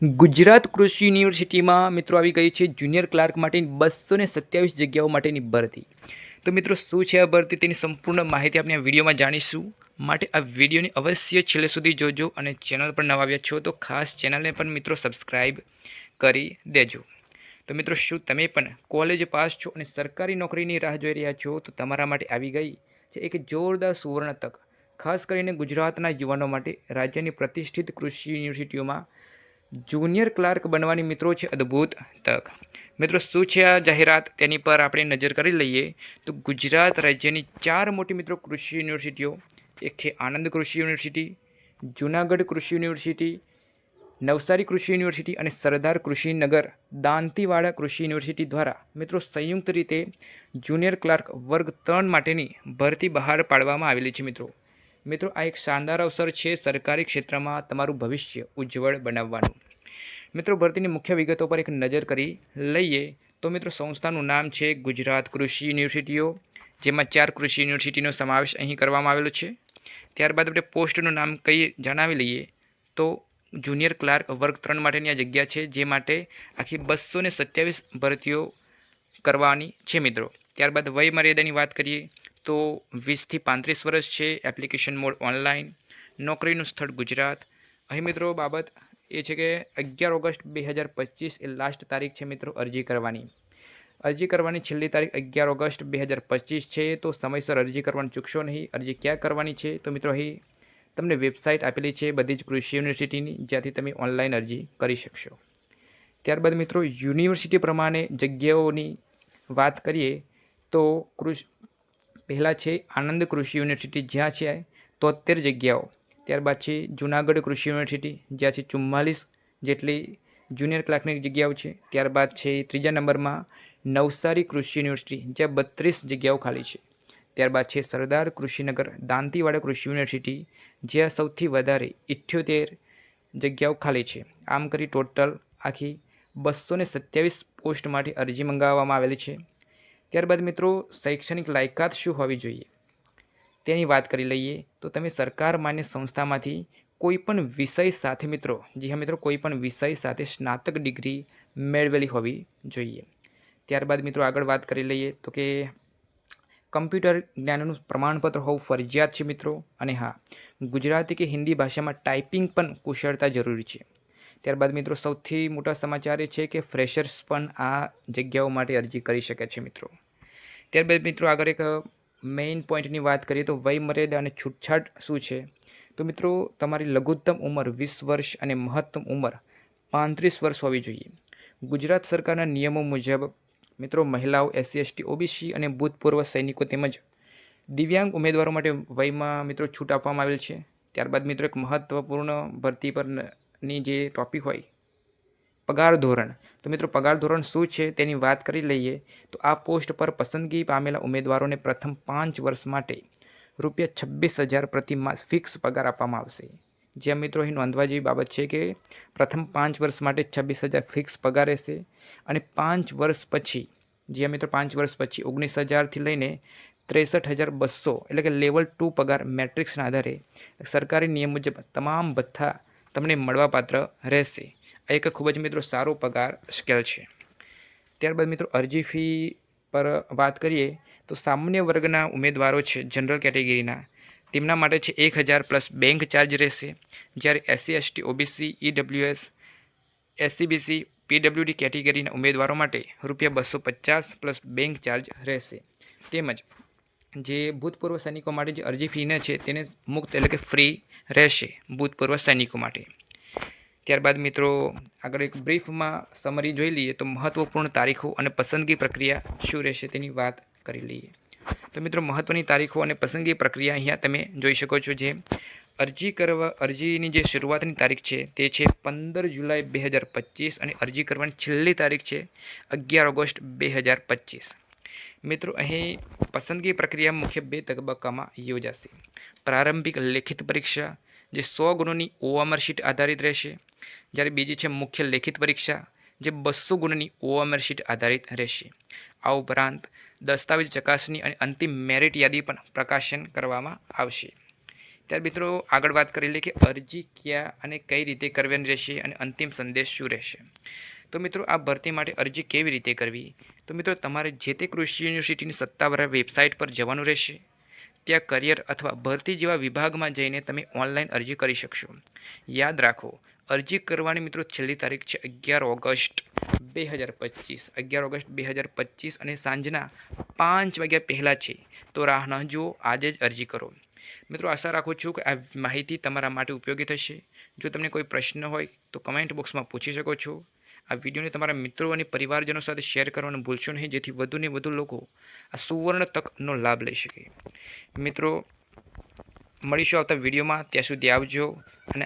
ગુજરાત કૃષિ યુનિવર્સિટીમાં મિત્રો આવી ગઈ છે જુનિયર ક્લાર્ક માટેની 227 જગ્યાઓ માટેની ભરતી. તો મિત્રો શું છે આ ભરતી તેની સંપૂર્ણ માહિતી આપણે આ વિડીયોમાં જાણીશું. માટે આ વિડીયોને અવશ્ય છેલ્લે સુધી જોજો અને ચેનલ પર નવા આવ્યા છો તો ખાસ ચેનલને પણ મિત્રો સબસ્ક્રાઈબ કરી દેજો. તો મિત્રો શું તમે પણ કોલેજ પાસ છો અને સરકારી નોકરીની રાહ જોઈ રહ્યા છો તો તમારા માટે આવી ગઈ છે એક જોરદાર સુવર્ણ તક. ખાસ કરીને ગુજરાતના યુવાનો માટે રાજ્યની પ્રતિષ્ઠિત કૃષિ યુનિવર્સિટીઓમાં જુનિયર ક્લાર્ક બનવાની મિત્રો છે અદ્ભુત તક. મિત્રો શું છે આ જાહેરાત તેની પર આપણે નજર કરી લઈએ તો ગુજરાત રાજ્યની 4 મોટી મિત્રો કૃષિ યુનિવર્સિટીઓ, એક છે આણંદ કૃષિ યુનિવર્સિટી, જૂનાગઢ કૃષિ યુનિવર્સિટી, નવસારી કૃષિ યુનિવર્સિટી અને સરદાર કૃષિનગર દાંતીવાડા કૃષિ યુનિવર્સિટી દ્વારા મિત્રો સંયુક્ત રીતે જુનિયર ક્લાર્ક વર્ગ 3 માટેની ભરતી બહાર પાડવામાં આવેલી છે. મિત્રો આ એક શાનદાર અવસર છે સરકારી ક્ષેત્રમાં તમારું ભવિષ્ય ઉજ્જવળ બનાવવાનું. મિત્રો ભરતીની મુખ્ય વિગતો પર એક નજર કરી લઈએ તો મિત્રો સંસ્થાનું નામ છે ગુજરાત કૃષિ યુનિવર્સિટીઓ, જેમાં 4 કૃષિ યુનિવર્સિટીનો સમાવેશ અહીં કરવામાં આવેલો છે. ત્યારબાદ આપણે પોસ્ટનું નામ કઈ જણાવી લઈએ તો જુનિયર ક્લાર્ક વર્ગ 3 માટેની આ જગ્યા છે, જે માટે આખી 227 ભરતીઓ કરવાની છે મિત્રો. ત્યારબાદ વય મર્યાદાની વાત કરીએ તો 20 થી 35 વર્ષ છે. Application mode online. નોકરીનું સ્થળ ગુજરાત. અહીં મિત્રો બાબત એ છે કે 11 ઓગસ્ટ 2025 એ લાસ્ટ તારીખ છે મિત્રો અરજી કરવાની. અરજી કરવાની છેલ્લી તારીખ 11 ઓગસ્ટ 2025 છે. તો સમયસર અરજી કરવાનું ચૂકશો નહીં. અરજી ક્યાં કરવાની છે તો મિત્રો અહીં તમને વેબસાઇટ આપેલી છે બધી જ કૃષિ યુનિવર્સિટીની, જ્યાંથી તમે ઓનલાઈન અરજી કરી શકશો. ત્યારબાદ મિત્રો યુનિવર્સિટી પ્રમાણે જગ્યાઓની વાત કરીએ તો પહેલાં છે આણંદ કૃષિ યુનિવર્સિટી, જ્યાં છે 73 જગ્યાઓ. ત્યારબાદ છે જૂનાગઢ કૃષિ યુનિવર્સિટી, જ્યાં છે 44 જેટલી જુનિયર ક્લાર્કની જગ્યાઓ છે. ત્યારબાદ છે ત્રીજા નંબરમાં નવસારી કૃષિ યુનિવર્સિટી, જ્યાં 32 જગ્યાઓ ખાલી છે. ત્યારબાદ છે સરદાર કૃષિનગર દાંતીવાડા કૃષિ યુનિવર્સિટી, જ્યાં સૌથી વધારે 78 જગ્યાઓ ખાલી છે. આમ કરી ટોટલ આખી 227 પોસ્ટ માટે અરજી મંગાવવામાં આવેલી છે. ત્યારબાદ મિત્રો શૈક્ષણિક લાયકાત શું હોવી જોઈએ તેની વાત કરી લઈએ તો તમે સરકાર માન્ય સંસ્થામાંથી કોઈપણ વિષય સાથે મિત્રો, જી હા મિત્રો, કોઈપણ વિષય સાથે સ્નાતક ડિગ્રી મેળવેલી હોવી જોઈએ. ત્યારબાદ મિત્રો આગળ વાત કરી લઈએ તો કે કમ્પ્યુટર જ્ઞાનનું પ્રમાણપત્ર હોવું ફરજિયાત છે મિત્રો. અને હા, ગુજરાતી કે હિન્દી ભાષામાં ટાઈપિંગ પણ કુશળતા જરૂરી છે. ત્યારબાદ મિત્રો સૌથી મોટા સમાચાર એ છે કે ફ્રેશર્સ પણ આ જગ્યાઓ માટે અરજી કરી શકે છે મિત્રો. ત્યારબાદ મિત્રો આગળ એક મેઇન પોઈન્ટની વાત કરીએ તો વય મર્યાદા અને છૂટછાટ શું છે તો મિત્રો તમારી લઘુત્તમ ઉંમર 20 વર્ષ અને મહત્તમ ઉંમર 35 વર્ષ હોવી જોઈએ. ગુજરાત સરકારના નિયમો મુજબ મિત્રો મહિલાઓ, SC, ST, OBC અને ભૂતપૂર્વ સૈનિકો તેમજ દિવ્યાંગ ઉમેદવારો માટે વયમાં મિત્રો છૂટ આપવામાં આવેલ છે. ત્યારબાદ મિત્રો એક મહત્ત્વપૂર્ણ ભરતી પરની જે ટોપિક હોય પગાર ધોરણ. તો મિત્રો પગાર ધોરણ શું છે તેની વાત કરી લઈએ તો આ પોસ્ટ પર પસંદગી પામેલા ઉમેદવારોને પ્રથમ 5 વર્ષ માટે ₹26,000 પ્રતિ માસ ફિક્સ પગાર આપવામાં આવશે. જ્યાં મિત્રો અહીં નોંધવા જેવી બાબત છે કે પ્રથમ 5 વર્ષ માટે 26,000 ફિક્સ પગાર રહેશે અને 5 વર્ષ પછી, જ્યાં મિત્રો 5 વર્ષ પછી 19,000થી લઈને 63,200 એટલે કે લેવલ 2 પગાર મેટ્રિક્સના આધારે સરકારી નિયમ મુજબ તમામ ભથ્થા તમને મળવાપાત્ર રહેશે. આ એક ખૂબ જ મિત્રો સારો પગાર સ્કેલ છે. ત્યારબાદ મિત્રો અરજી ફી પર વાત કરીએ તો સામાન્ય વર્ગના ઉમેદવારો છે જનરલ કેટેગરીના, તેમના માટે છે 1,000 પ્લસ બેંક ચાર્જ રહેશે. જ્યારે SC, ST, OBC, EWS, SCBC, PWD કેટેગરીના ઉમેદવારો માટે ₹250 પ્લસ બેંક ચાર્જ રહેશે. તેમજ જે ભૂતપૂર્વ સૈનિકો માટે જે અરજી ફીને છે તેને મુક્ત એટલે કે ફ્રી રહેશે ભૂતપૂર્વ સૈનિકો માટે. ત્યારબાદ મિત્રો આગળ એક બ્રીફમાં સમરી જોઈ લઈએ તો મહત્ત્વપૂર્ણ તારીખો અને પસંદગી પ્રક્રિયા શું રહેશે તેની વાત કરી લઈએ. તો મિત્રો મહત્ત્વની તારીખો અને પસંદગી પ્રક્રિયા અહીંયા તમે જોઈ શકો છો. જે અરજીની જે શરૂઆતની તારીખ છે તે છે 15 જુલાઈ 2025 અને અરજી કરવાની છેલ્લી તારીખ છે 11 ઓગસ્ટ 2025. મિત્રો અહીં પસંદગી પ્રક્રિયા મુખ્ય 2 તબક્કામાં યોજાશે. પ્રારંભિક લેખિત પરીક્ષા જે 100 ગુણોની OMR શીટ આધારિત રહેશે, જ્યારે બીજી છે મુખ્ય લેખિત પરીક્ષા જે 200 ગુણની OMR શીટ આધારિત રહેશે. આ ઉપરાંત દસ્તાવેજ ચકાસણી અને અંતિમ મેરિટ યાદી પણ પ્રકાશન કરવામાં આવશે. ત્યાર મિત્રો આગળ વાત કરી લઈએ કે અરજી ક્યાં અને કઈ રીતે કરવાની રહેશે અને અંતિમ સંદેશ શું રહેશે. તો મિત્રો આ ભરતી માટે અરજી કેવી રીતે કરવી. તો મિત્રો તમારે જે તે કૃષિ યુનિવર્સિટીની સત્તાવાર વેબસાઇટ પર જવાનું રહેશે. ત્યાં કરિયર અથવા ભરતી જેવા વિભાગમાં જઈને તમે ઓનલાઈન અરજી કરી શકશો. યાદ રાખો, અરજી કરવાની મિત્રો છેલ્લી તારીખ છે 11 ઓગસ્ટ 2025. 11 ઓગસ્ટ 2025 અને સાંજના 5 વાગ્યા પહેલાં છે. તો રાહ ન જુઓ, આજે જ અરજી કરો. મિત્રો આશા રાખું છું કે આ માહિતી તમારા માટે ઉપયોગી થશે. જો તમને કોઈ પ્રશ્ન હોય તો કમેન્ટ બોક્સમાં પૂછી શકો છો. આ વિડીયોને તમારા મિત્રો અને પરિવારજનો સાથે શેર કરવાનું ભૂલશો નહીં, જેથી વધુને વધુ લોકો આ સુવર્ણ તકનો લાભ લઈ શકે. મિત્રો મળીશું આવતા વિડીયોમાં. ત્યાં સુધી આવજો અને